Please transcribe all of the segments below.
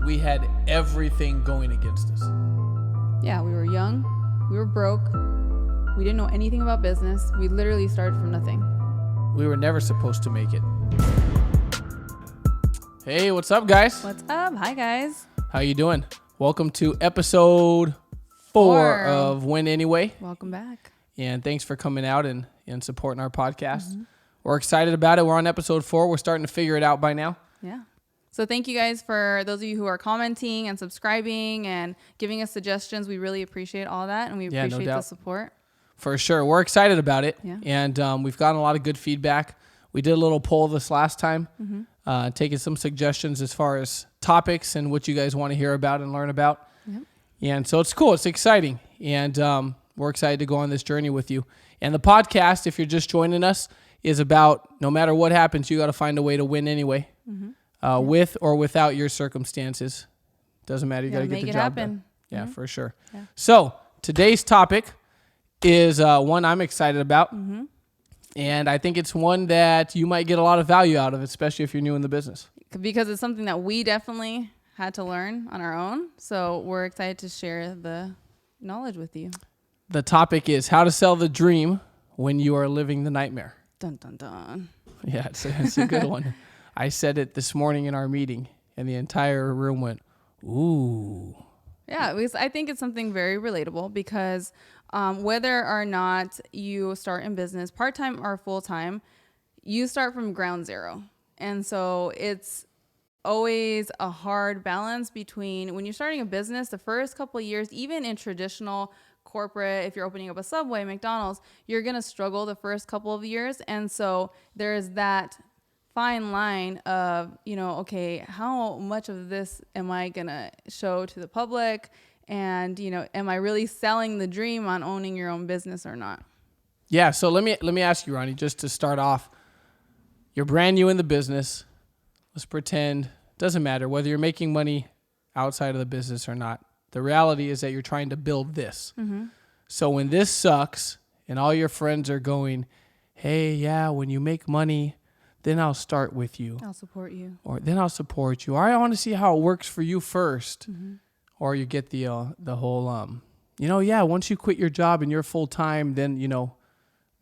we had everything going against us. Yeah, we were young, we were broke, we didn't know anything about business. We literally started from nothing. We were never supposed to make it. Hey, what's up, guys? What's up? Hi, guys. How you doing? Welcome to episode 4 of Win Anyway. Welcome back. And thanks for coming out and supporting our podcast. Mm-hmm. We're excited about it. We're on episode 4. We're starting to figure it out by now. Yeah. So thank you guys for those of you who are commenting and subscribing and giving us suggestions. We really appreciate all that, and we appreciate the support. For sure. We're excited about it. Yeah. And we've gotten a lot of good feedback. We did a little poll this last time, taking some suggestions as far as topics and what you guys want to hear about and learn about. Yep. And so it's cool. It's exciting. And we're excited to go on this journey with you. And the podcast, if you're just joining us, is about no matter what happens, you got to find a way to win anyway, with or without your circumstances. Doesn't matter. You got to get the job done. Yeah, for sure. Yeah. So today's topic is one I'm excited about. And I think it's one that you might get a lot of value out of, especially if you're new in the business. Because it's something that we definitely had to learn on our own. So we're excited to share the knowledge with you. The topic is how to sell the dream when you are living the nightmare. Dun, dun, dun. Yeah, it's a good one. I said it this morning in our meeting, and the entire room went, ooh. Yeah, because I think it's something very relatable because whether or not you start in business, part-time or full-time, you start from ground zero. And so it's always a hard balance between when you're starting a business, the first couple of years, even in traditional corporate, if you're opening up a Subway, McDonald's, you're going to struggle the first couple of years. And so there's that fine line of, okay, how much of this am I going to show to the public? And, am I really selling the dream on owning your own business or not? Yeah. So let me ask you, Ronnie, just to start off, you're brand new in the business. Let's pretend, doesn't matter whether you're making money outside of the business or not. The reality is that you're trying to build this. So when this sucks and all your friends are going, hey, yeah, when you make money, then I'll start with you. I'll support you. Or then I'll support you. Or I want to see how it works for you first. Or you get the whole, once you quit your job and you're full time, then,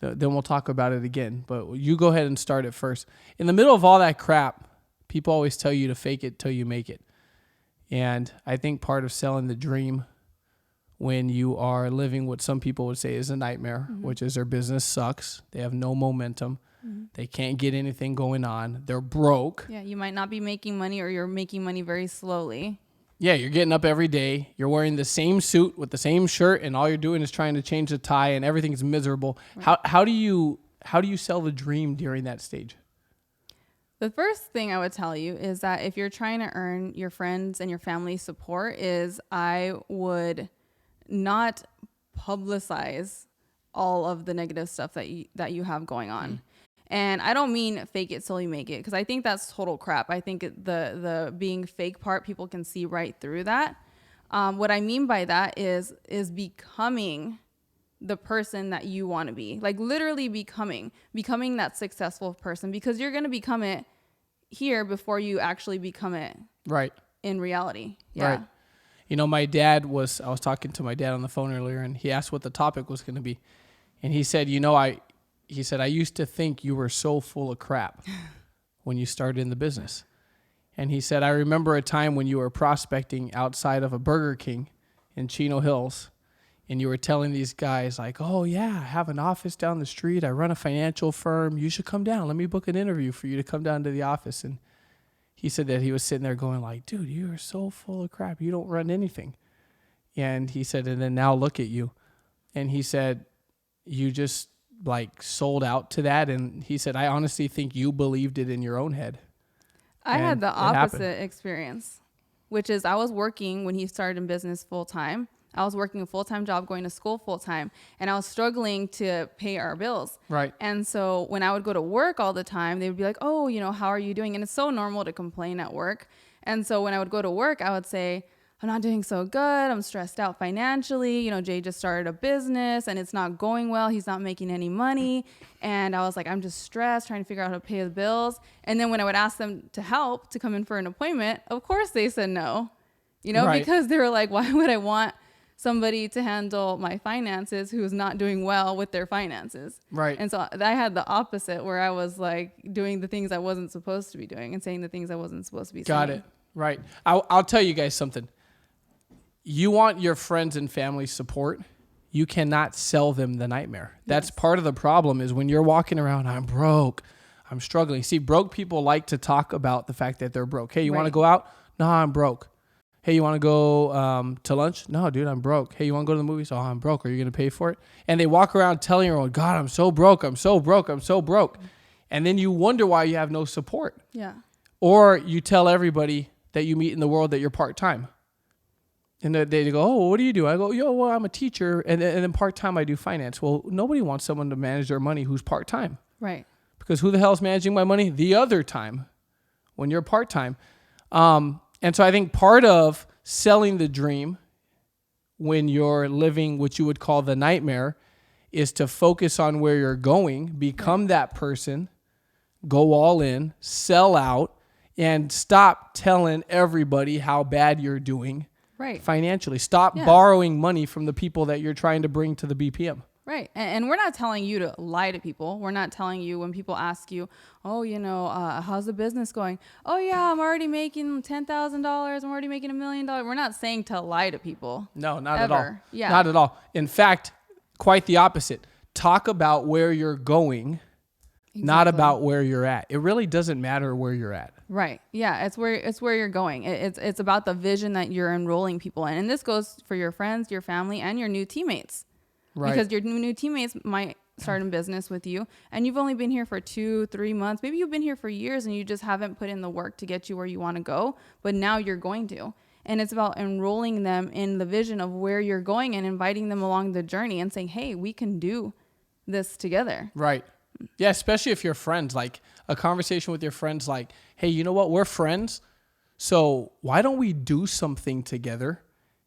then we'll talk about it again. But you go ahead and start it first. In the middle of all that crap, people always tell you to fake it till you make it. And I think part of selling the dream when you are living what some people would say is a nightmare, which is their business sucks. They have no momentum. They can't get anything going on. They're broke. Yeah, you might not be making money or you're making money very slowly. Yeah, you're getting up every day. You're wearing the same suit with the same shirt and all you're doing is trying to change the tie and everything's miserable. Right. How do you sell the dream during that stage? The first thing I would tell you is that if you're trying to earn your friends and your family's support is I would not publicize all of the negative stuff that you have going on. And I don't mean fake it till you make it because I think that's total crap. I think the being fake part, people can see right through that. What I mean by that is becoming the person that you want to be, like literally becoming that successful person, because you're going to become it here before you actually become it right in reality. Yeah. Right. I was talking to my dad on the phone earlier and he asked what the topic was going to be. And he said, I used to think you were so full of crap when you started in the business. And he said, I remember a time when you were prospecting outside of a Burger King in Chino Hills. And you were telling these guys like, oh, yeah, I have an office down the street. I run a financial firm. You should come down. Let me book an interview for you to come down to the office. And he said that he was sitting there going like, dude, you are so full of crap. You don't run anything. And he said, and then now look at you. And he said, you just like sold out to that. And he said, I honestly think you believed it in your own head. I had the opposite experience, which is I was working when he started in business full time. I was working a full-time job, going to school full-time, and I was struggling to pay our bills. Right. And so when I would go to work all the time, they would be like, oh, how are you doing? And it's so normal to complain at work. And so when I would go to work, I would say, I'm not doing so good. I'm stressed out financially. Jay just started a business and it's not going well. He's not making any money. And I was like, I'm just stressed, trying to figure out how to pay the bills. And then when I would ask them to help, to come in for an appointment, of course they said no. you know, Right. because they were like, why would I want somebody to handle my finances who's not doing well with their finances? Right. And so I had the opposite, where I was like doing the things I wasn't supposed to be doing and saying the things I wasn't supposed to be saying. Got it. Right. I'll tell you guys something. You want your friends and family support. You cannot sell them the nightmare. That's part of the problem, is when you're walking around, I'm broke, I'm struggling. See, broke people like to talk about the fact that they're broke. Hey, you want to go out? No, I'm broke. Hey, you want to go to lunch? No, dude, I'm broke. Hey, you want to go to the movies? Oh, I'm broke. Are you going to pay for it? And they walk around telling everyone, God, I'm so broke. I'm so broke. I'm so broke. And then you wonder why you have no support. Yeah. Or you tell everybody that you meet in the world that you're part-time. And they go, oh, what do you do? I go, well, I'm a teacher. And then part-time I do finance. Well, nobody wants someone to manage their money who's part-time. Right. Because who the hell is managing my money the other time when you're part-time? And so I think part of selling the dream when you're living what you would call the nightmare is to focus on where you're going, become that person, go all in, sell out, and stop telling everybody how bad you're doing financially. Stop borrowing money from the people that you're trying to bring to the BPM. Right. And we're not telling you to lie to people. We're not telling you when people ask you, oh, how's the business going? Oh, yeah, I'm already making $10,000. I'm already making $1 million. We're not saying to lie to people. No, not ever. at all. Yeah. Not at all. In fact, quite the opposite. Talk about where you're going, not about where you're at. It really doesn't matter where you're at. Right. Yeah. It's where you're going. It's about the vision that you're enrolling people in. And this goes for your friends, your family, and your new teammates. Right. Because your new teammates might start in business with you, and you've only been here for 2-3 months. Maybe you've been here for years and you just haven't put in the work to get you where you want to go, but now you're going to. And it's about enrolling them in the vision of where you're going and inviting them along the journey and saying, hey, we can do this together. Right. Yeah, especially if you're friends, like a conversation with your friends, like, hey, you know what? We're friends. So why don't we do something together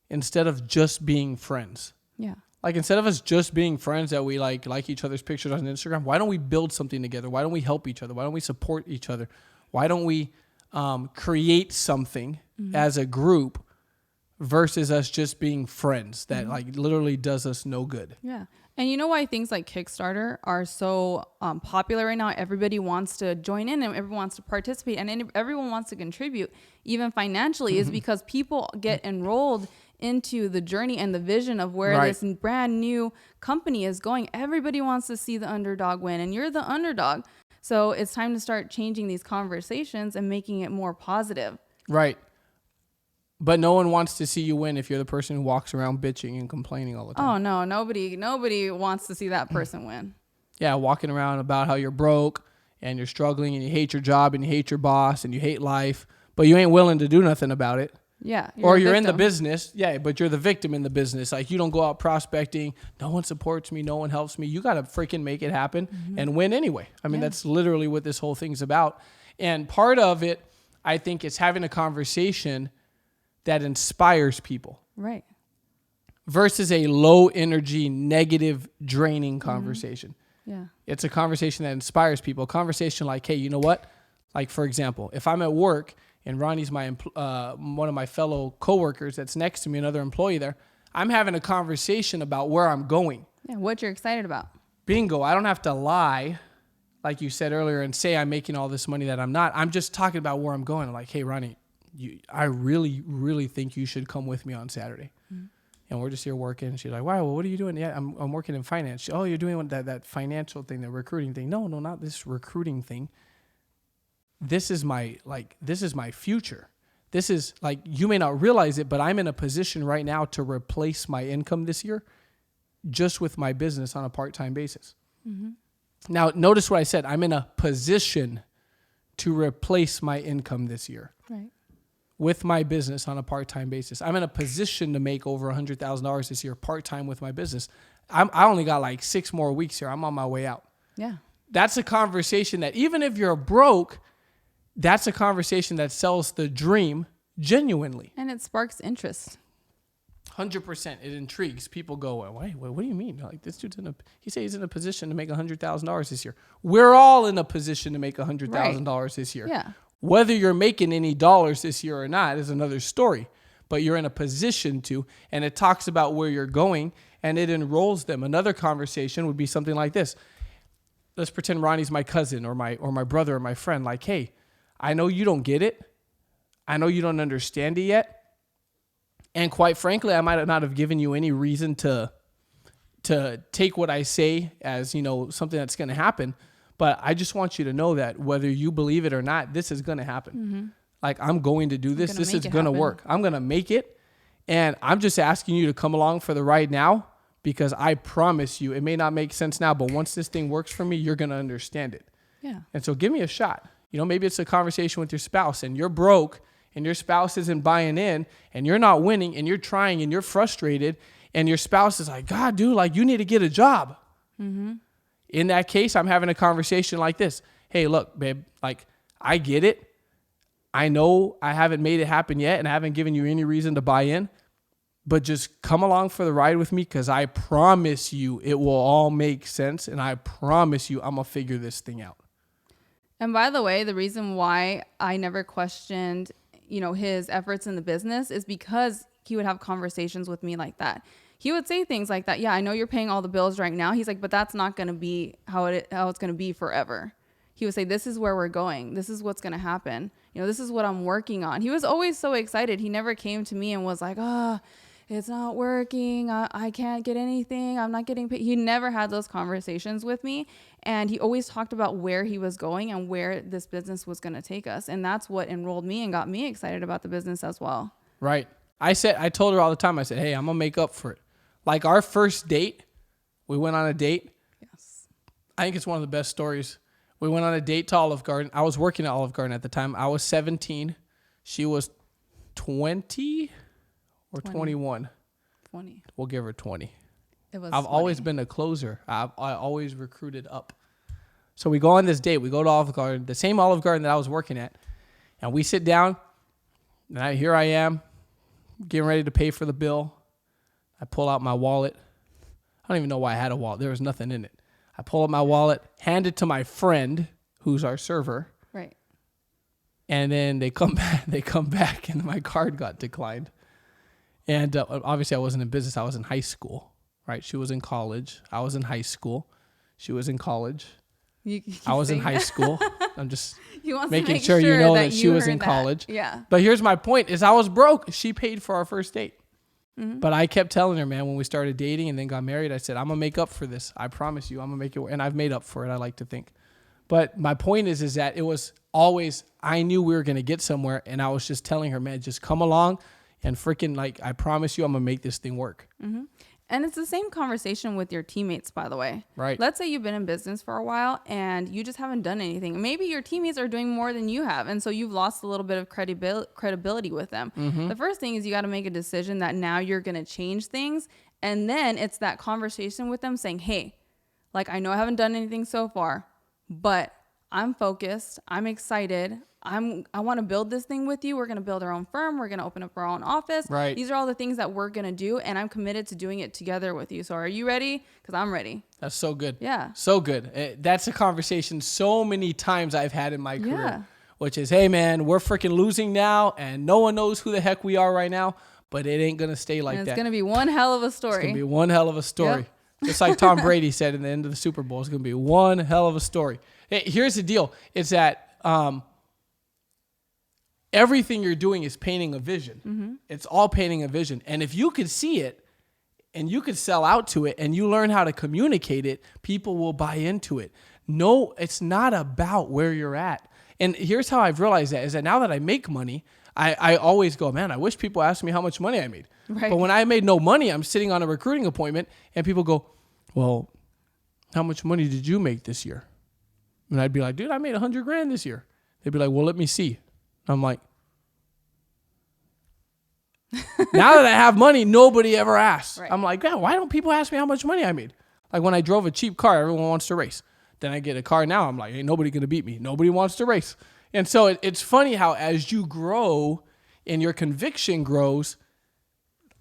instead of just being friends? Yeah. Like, instead of us just being friends that we like each other's pictures on Instagram, why don't we build something together? Why don't we help each other? Why don't we support each other? Why don't we create something as a group versus us just being friends that like literally does us no good? Yeah. And you know why things like Kickstarter are so popular right now? Everybody wants to join in and everyone wants to participate and everyone wants to contribute, even financially, is because people get enrolled into the journey and the vision of where this brand new company is going. Everybody wants to see the underdog win, and you're the underdog. So it's time to start changing these conversations and making it more positive. Right. But no one wants to see you win if you're the person who walks around bitching and complaining all the time. Oh no, nobody wants to see that person win. Yeah, walking around about how you're broke and you're struggling and you hate your job and you hate your boss and you hate life, but you ain't willing to do nothing about it. Yeah. Or you're in the business. Yeah, but you're the victim in the business. Like, you don't go out prospecting. No one supports me. No one helps me. You got to freaking make it happen and win anyway. I mean, that's literally what this whole thing's about. And part of it, I think, is having a conversation that inspires people. Right. Versus a low energy, negative, draining conversation. Yeah. It's a conversation that inspires people. A conversation like, hey, you know what? Like, for example, if I'm at work and Ronnie's my one of my fellow coworkers that's next to me, another employee there, I'm having a conversation about where I'm going. Yeah, what you're excited about. Bingo. I don't have to lie, like you said earlier, and say I'm making all this money that I'm not. I'm just talking about where I'm going. I'm like, hey, Ronnie, I really, really think you should come with me on Saturday. And we're just here working. She's like, wow, well, what are you doing? Yeah, I'm working in finance. Oh, you're doing that financial thing, that recruiting thing. No, not this recruiting thing. This is my future. This is like, you may not realize it, but I'm in a position right now to replace my income this year just with my business on a part-time basis. Now, notice what I said. I'm in a position to replace my income this year. Right. With my business on a part-time basis. I'm in a position to make over $100,000 this year part-time with my business. I only got like 6 more weeks here. I'm on my way out. Yeah. That's a conversation that, even if you're broke, that's a conversation that sells the dream genuinely. And it sparks interest. 100%. It intrigues. People go, wait, what do you mean? Like, this dude's he said he's in a position to make $100,000 this year. We're all in a position to make $100,000 this year. Yeah. Whether you're making any dollars this year or not is another story. but you're in a position to, and it talks about where you're going and it enrolls them. Another conversation would be something like this. Let's pretend Ronnie's my cousin or my brother or my friend. Like, hey, I know you don't get it. I know you don't understand it yet. And quite frankly, I might not have given you any reason to take what I say as, something that's going to happen. But I just want you to know that whether you believe it or not, this is going to happen. Mm-hmm. Like, I'm going to do this. This is going to work. I'm going to make it. And I'm just asking you to come along for the ride now, because I promise you, it may not make sense now, but once this thing works for me, you're going to understand it. Yeah. And so give me a shot. Maybe it's a conversation with your spouse and you're broke and your spouse isn't buying in and you're not winning and you're trying and you're frustrated and your spouse is like, God, dude, like, you need to get a job. Mm-hmm. In that case, I'm having a conversation like this. Hey, look, babe, like, I get it. I know I haven't made it happen yet and I haven't given you any reason to buy in, but just come along for the ride with me, because I promise you it will all make sense, and I promise you I'm going to figure this thing out. And by the way, the reason why I never questioned, his efforts in the business is because he would have conversations with me like that. He would say things like that. Yeah, I know you're paying all the bills right now. He's like, but that's not going to be how it's going to be forever. He would say, this is where we're going. This is what's going to happen. This is what I'm working on. He was always so excited. He never came to me and was like, it's not working. I can't get anything. I'm not getting paid. He never had those conversations with me. And he always talked about where he was going and where this business was going to take us. And that's what enrolled me and got me excited about the business as well. Right. I told her all the time, I said, hey, I'm going to make up for it. Like, our first date, we went on a date. Yes. I think it's one of the best stories. We went on a date to Olive Garden. I was working at Olive Garden at the time. I was 17. She was 20 or 21. 20. We'll give her 20. I've always been a closer. I always recruited up. So we go on this date. We go to Olive Garden, the same Olive Garden that I was working at. And we sit down. And here I am, getting ready to pay for the bill. I pull out my wallet. I don't even know why I had a wallet. There was nothing in it. I pull out my wallet, hand it to my friend, who's our server. Right. And then they come back, and my card got declined. And obviously, I wasn't in business. I was in high school, right? She was in college. I was in high school. She was in college. I was in high school. I'm just making sure you know that she was in college. Yeah. But here's my point: is I was broke. She paid for our first date. Mm-hmm. But I kept telling her, man, when we started dating and then got married, I said, I'm going to make up for this. I promise you, I'm going to make it work. And I've made up for it, I like to think. But my point is that it was always, I knew we were going to get somewhere. And I was just telling her, man, just come along and freaking, like, I promise you, I'm going to make this thing work. Mm-hmm. And it's the same conversation with your teammates, by the way. Right. Let's say you've been in business for a while and you just haven't done anything. Maybe your teammates are doing more than you have. And so you've lost a little bit of credibility with them. Mm-hmm. The first thing is you got to make a decision that now you're going to change things. And then it's that conversation with them saying, hey, like, I know I haven't done anything so far, but I'm focused. I'm excited. I want to build this thing with you. We're going to build our own firm. We're going to open up our own office. Right. These are all the things that we're going to do. And I'm committed to doing it together with you. So are you ready? Because I'm ready. That's so good. Yeah. So good. That's a conversation so many times I've had in my career, Yeah. which is, hey, man, we're freaking losing now. And no one knows who the heck we are right now. But it ain't going to stay like that. It's going to be one hell of a story. It's going to be one hell of a story. Yep. Just like Tom Brady said in the end of the Super Bowl, it's going to be one hell of a story. Hey, here's the deal. It's that everything you're doing is painting a vision. Mm-hmm. It's all painting a vision. And if you could see it and you could sell out to it and you learn how to communicate it, people will buy into it. No, it's not about where you're at. And here's how I've realized that is that now that I make money, I always go, man, I wish people asked me how much money I made. Right. But when I made no money, I'm sitting on a recruiting appointment and people go, well, how much money did you make this year? And I'd be like, dude, I made $100,000 this year. They'd be like, well, let me see. I'm like, now that I have money, nobody ever asks. Right. I'm like, God, why don't people ask me how much money I made? Like when I drove a cheap car, everyone wants to race. Then I get a car now. I'm like, ain't nobody going to beat me. Nobody wants to race. And so it's funny how as you grow and your conviction grows,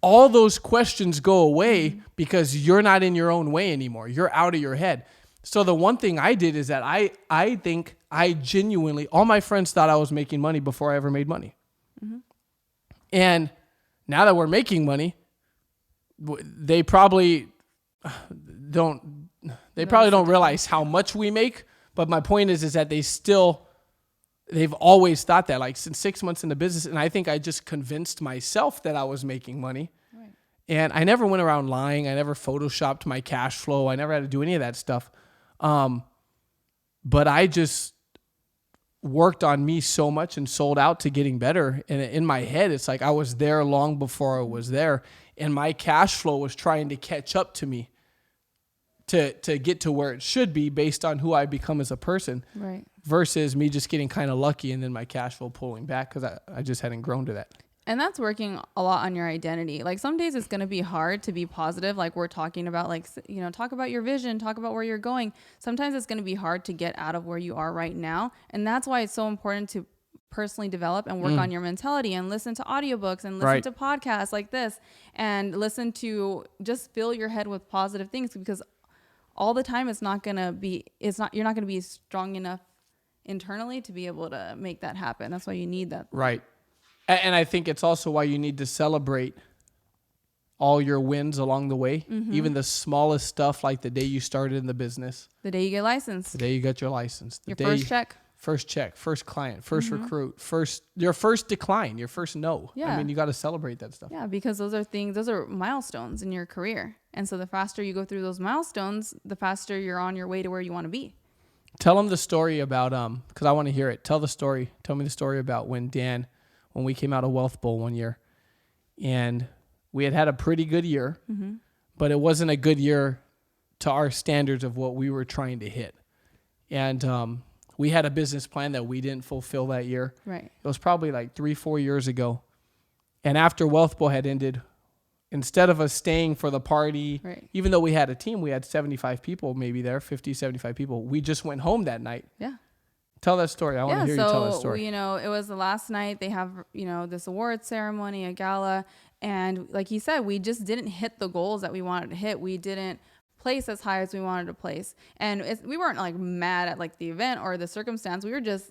all those questions go away because you're not in your own way anymore. You're out of your head. So the one thing I did is that I think I genuinely, all my friends thought I was making money before I ever made money. Mm-hmm. And Now that we're making money, they probably don't realize how much we make. But my point is that they've always thought that, like, since 6 months in the business. And I think I just convinced myself that I was making money. Right. And I never went around lying. I never photoshopped my cash flow. I never had to do any of that stuff. But I just worked on me so much and sold out to getting better. And in my head, it's like I was there long before I was there. And my cash flow was trying to catch up to me to get to where it should be based on who I become as a person. Right. Versus me just getting kind of lucky and then my cash flow pulling back because I just hadn't grown to that. And that's working a lot on your identity. Like some days it's going to be hard to be positive. Like we're talking about, like, you know, talk about your vision, talk about where you're going. Sometimes it's going to be hard to get out of where you are right now. And that's why it's so important to personally develop and work on your mentality and listen to audiobooks and listen to podcasts like this and listen to, just fill your head with positive things, because all the time you're not going to be strong enough internally to be able to make that happen. That's why you need that. Right. And I think it's also why you need to celebrate all your wins along the way, even the smallest stuff, like the day you started in the business, the day you get licensed, the day you got your license, your first check, first client, first recruit, your first decline, your first no. Yeah. I mean, you got to celebrate that stuff. Yeah, because those are milestones in your career. And so the faster you go through those milestones, the faster you're on your way to where you want to be. Tell them the story about, because I want to hear it. Tell me the story about when we came out of Wealth Bowl one year, and we had a pretty good year, but it wasn't a good year to our standards of what we were trying to hit. And we had a business plan that we didn't fulfill that year. Right. It was probably like 3-4 years ago. And after Wealth Bowl had ended, instead of us staying for the party, even though we had a team, we had 75 people maybe there, 50, 75 people. We just went home that night. Yeah. Tell that story. I want to hear you tell that story. You know, it was the last night. They have, you know, this award ceremony, a gala. And like you said, we just didn't hit the goals that we wanted to hit. We didn't place as high as we wanted to place. And we weren't like mad at like the event or the circumstance. We were just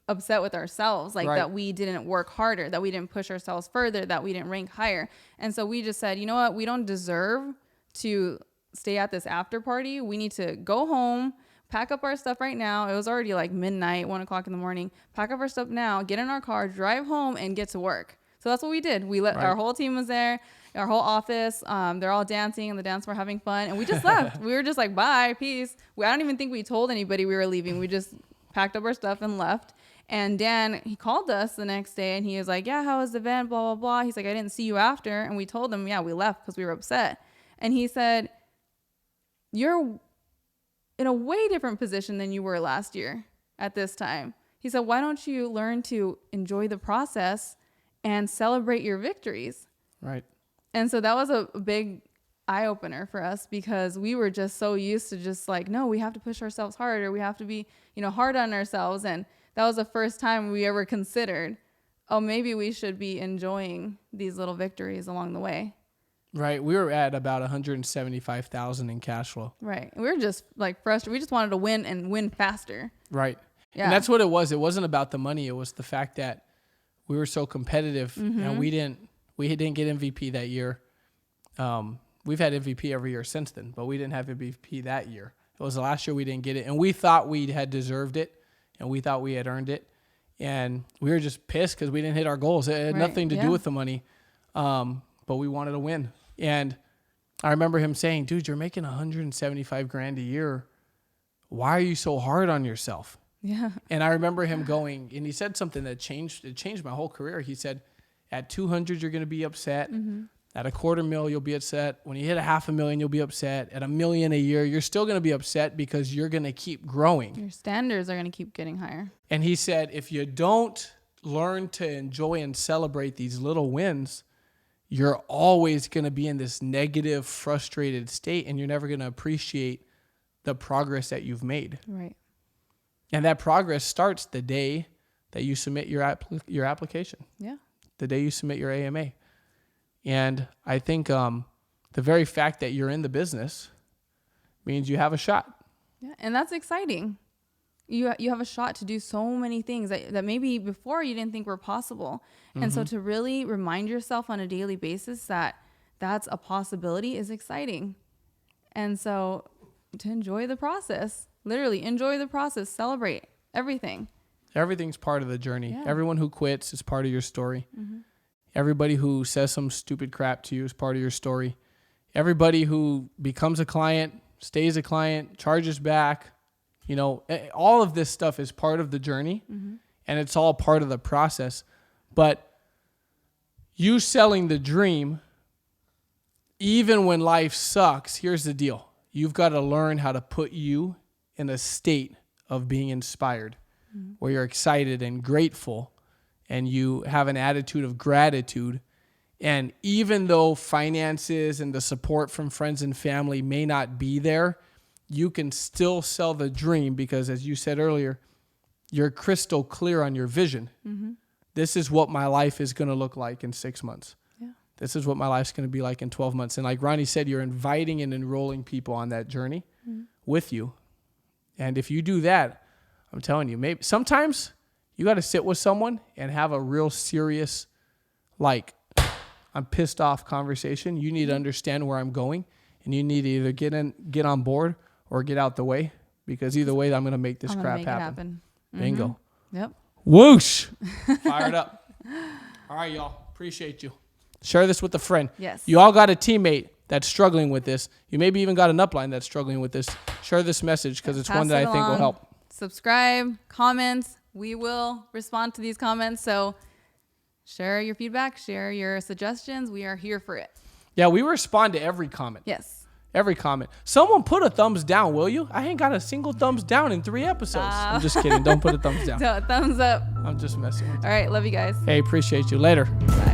upset with ourselves, like that we didn't work harder, that we didn't push ourselves further, that we didn't rank higher. And so we just said, you know what? We don't deserve to stay at this after party. We need to go home, pack up our stuff right now. It was already like midnight, 1:00 in the morning. Pack up our stuff now, get in our car, drive home, and get to work. So that's what we did. We our whole team was there, our whole office. They're all dancing in the dance floor, having fun, and we just left. We were just like, bye, peace. I don't even think we told anybody we were leaving. We just packed up our stuff and left. And Dan, he called us the next day, and he was like, yeah, how was the event? Blah, blah, blah. He's like, I didn't see you after. And we told him, yeah, we left because we were upset. And he said, you're in a way different position than you were last year at this time. He said, why don't you learn to enjoy the process and celebrate your victories? Right. And so that was a big eye opener for us, because we were just so used to just like, no, we have to push ourselves harder. We have to be, hard on ourselves. And that was the first time we ever considered, oh, maybe we should be enjoying these little victories along the way. Right. We were at about 175,000 in cash flow. Right. We were just like frustrated. We just wanted to win and win faster. Right. Yeah. And that's what it was. It wasn't about the money. It was the fact that we were so competitive, and we didn't get MVP that year. We've had MVP every year since then, but we didn't have MVP that year. It was the last year we didn't get it, and we thought we had deserved it, and we thought we had earned it, and we were just pissed because we didn't hit our goals. It had nothing to do with the money, but we wanted to win. And I remember him saying, dude, you're making $175,000 a year. Why are you so hard on yourself? Yeah. And I remember him going, and he said something that changed my whole career. He said, at 200, you're going to be upset. At $250,000, you'll be upset. When you hit $500,000, you'll be upset. At $1 million a year, you're still going to be upset because you're going to keep growing. Your standards are going to keep getting higher. And he said, if you don't learn to enjoy and celebrate these little wins, you're always going to be in this negative, frustrated state, and you're never going to appreciate the progress that you've made. Right. And that progress starts the day that you submit your application. Yeah. The day you submit your AMA. And I think the very fact that you're in the business means you have a shot. Yeah, and that's exciting. you have a shot to do so many things that maybe before you didn't think were possible. And so to really remind yourself on a daily basis that that's a possibility is exciting. And so to enjoy the process, literally enjoy the process, celebrate everything. Everything's part of the journey. Yeah. Everyone who quits is part of your story. Everybody who says some stupid crap to you is part of your story. Everybody who becomes a client, stays a client, charges back, you know, all of this stuff is part of the journey, and it's all part of the process. But you selling the dream, even when life sucks, here's the deal. You've got to learn how to put you in a state of being inspired, where you're excited and grateful, and you have an attitude of gratitude. And even though finances and the support from friends and family may not be there, you can still sell the dream because, as you said earlier, you're crystal clear on your vision. This is what my life is going to look like in 6 months. Yeah. This is what my life's going to be like in 12 months. And like Ronnie said, you're inviting and enrolling people on that journey with you. And if you do that, I'm telling you, maybe sometimes you got to sit with someone and have a real serious, like, I'm pissed off conversation. You need to understand where I'm going, and you need to either get on board or get out the way, because either way, I'm going to make this crap happen. Bingo. Yep. Whoosh. Fired up. All right, y'all. Appreciate you. Share this with a friend. Yes. You all got a teammate that's struggling with this. You maybe even got an upline that's struggling with this. Share this message because it's one that I think will help. Subscribe, comments. We will respond to these comments. So share your feedback, share your suggestions. We are here for it. Yeah, we respond to every comment. Yes. Every comment. Someone put a thumbs down, will you? I ain't got a single thumbs down in 3 episodes. I'm just kidding. Don't put a thumbs down. So thumbs up. I'm just messing with you. All right. Love you guys. Hey, appreciate you. Later. Bye.